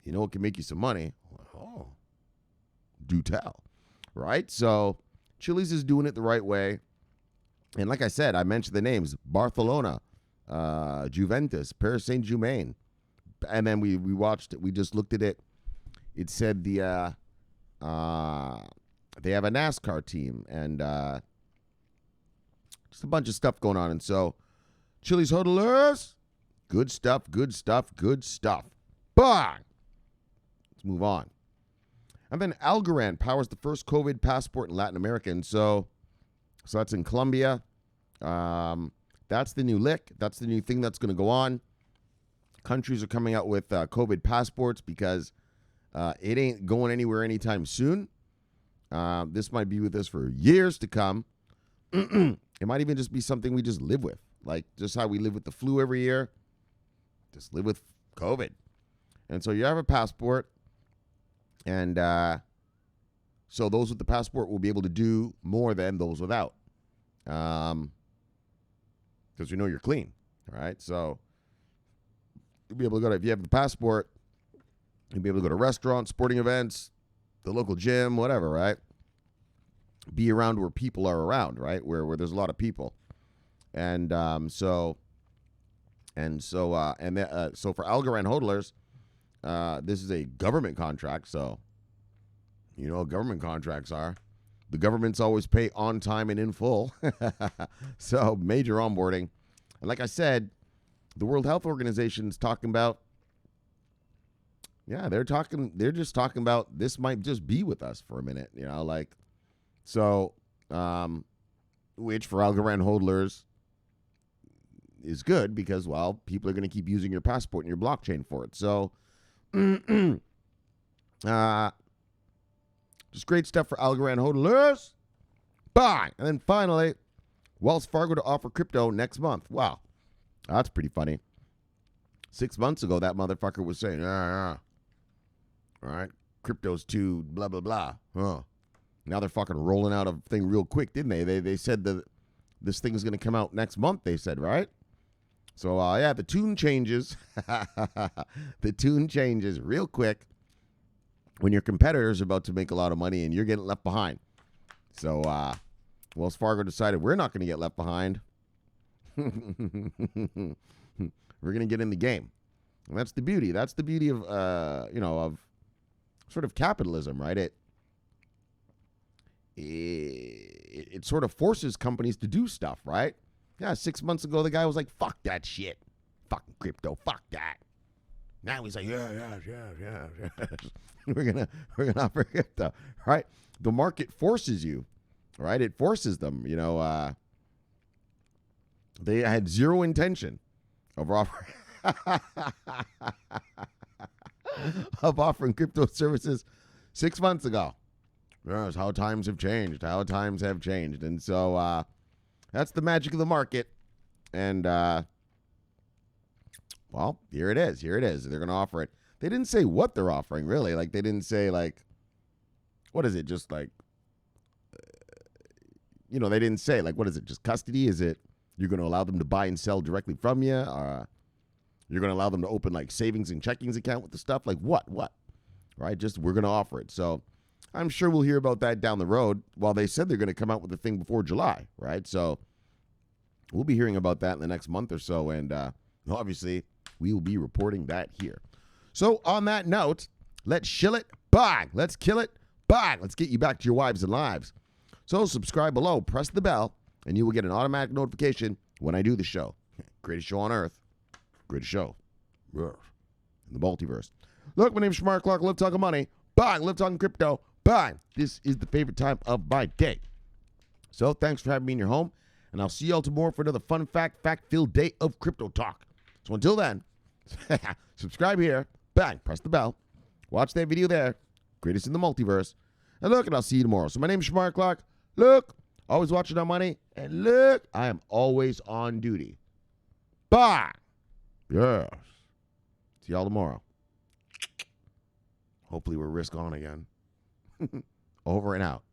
You know it can make you some money. Oh, do tell. Right? So Chiliz is doing it the right way. And like I said, I mentioned the names. Barcelona, Juventus, Paris Saint-Germain. And then we watched it. We just looked at it. It said they have a NASCAR team. And just a bunch of stuff going on. And so Chiliz hodlers, good stuff. Bang! Let's move on. And then Algorand powers the first COVID passport in Latin America. And so that's in Colombia. That's the new lick. That's the new thing that's going to go on. Countries are coming out with COVID passports because it ain't going anywhere anytime soon. This might be with us for years to come. It might even just be something we just live with. Like just how we live with the flu every year. Just live with COVID. And so you have a passport. And so those with the passport will be able to do more than those without. Because you know you're clean. All right. So you'll be able to go if you have the passport, you'll be able to go to restaurants, sporting events, the local gym, whatever, right? be around where people are around, right? Where there's a lot of people. And so for Algorand hodlers, this is a government contract. So you know what government contracts are. The governments always pay on time and in full. So major onboarding. And like I said, the World Health Organization is talking about, they're just talking about this might just be with us for a minute, so, which for Algorand hodlers is good because, well, people are going to keep using your passport and your blockchain for it. So, just great stuff for Algorand hodlers. Bye. And then finally, Wells Fargo to offer crypto next month. Wow. That's pretty funny. 6 months ago, that motherfucker was saying, all right, crypto's too blah, blah, blah. Huh. Now they're fucking rolling out a thing real quick, didn't they? They said that this thing is going to come out next month, they said, right? So, the tune changes. The tune changes real quick when your competitors are about to make a lot of money and you're getting left behind. So, Wells Fargo decided we're not going to get left behind. We're going to get in the game. And that's the beauty. That's the beauty of, of sort of capitalism, right? It sort of forces companies to do stuff, right? Yeah, 6 months ago, the guy was like, fuck that shit. Fucking crypto, fuck that. Now he's like, yeah. We're gonna offer crypto, right? The market forces you, right? It forces them, they had zero intention of offering crypto services 6 months ago. Yes, how times have changed. And so that's the magic of the market. And, well, here it is. They're going to offer it. They didn't say what they're offering, really. Like, they didn't say, like, what is it? Just like, they didn't say, like, what is it? Just custody? Is it you're going to allow them to buy and sell directly from you? You're going to allow them to open, like, savings and checkings account with the stuff? Like, what? Right? Just, we're going to offer it. So I'm sure we'll hear about that down the road. While they said they're going to come out with the thing before July, right? So we'll be hearing about that in the next month or so. And obviously, we will be reporting that here. So on that note, let's shill it. Bang. Let's kill it. Bang. Let's get you back to your wives and lives. So subscribe below, press the bell, and you will get an automatic notification when I do the show. Greatest show on earth. Greatest show in the multiverse. Look, my name's Shomari Clarke. Live talking money. Bang. Live talking crypto. Bang. This is the favorite time of my day. So thanks for having me in your home, and I'll see y'all tomorrow for another fun fact-filled day of crypto talk. So until then, subscribe here. Bang. Press the bell. Watch that video there. Greatest in the multiverse. And look, and I'll see you tomorrow. So my name's Shomari Clarke. Look, always watching on money. And look, I am always on duty. Bye. Yes. See y'all tomorrow. Hopefully we're risk on again. Over and out.